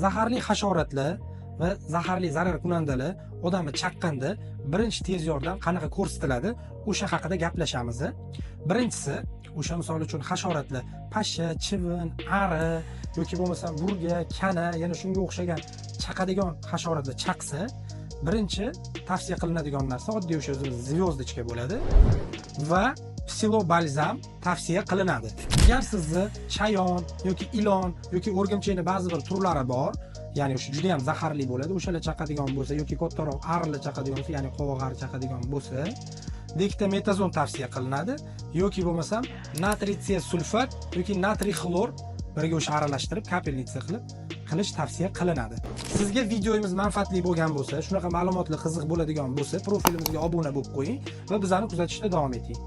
zaharli hasharotlar va zaharli zararkunandalar odamni chaqqanda birinchi tez yordam qanaqa ko'rsatiladi, o'sha haqida gaplashamiz. Birinchisi, o'sha misol uchun hasharotlar, pashsha, chivin, ari yoki bo'lmasa burga, kana, yana shunga o'xshagan chaqadigan hasharotlar chaqsa, birinchi tavsiya qilinadigan narsa oddiy o'sha o'zimiz zvyozdichka bo'ladi va psilobalzam tavsiya qilinadi. Agar sizni chayon yoki ilon yoki o'rgimchakning ba'zi bir turlari bor, ya'ni o'sha juda ham zaharli bo'ladi, o'shalar chaqadigan bo'lsa yoki kattaroq arilar chaqadigan bo'lsa, ya'ni qovoq ari chaqadigan bo'lsa, dektametazon tavsiya qilinadi yoki bo'lmasam natriy sulfat yoki natriy xlor birga o'sha aralashtirib kapelnitsa qilish tavsiya qilinadi. Sizga videomiz manfaatli bo'lgan bo'lsa, shunaqa ma'lumotlar qiziq bo'ladigan bo'lsa, profilimizga obuna bo'lib qo'ying va bizani kuzatishda davom eting.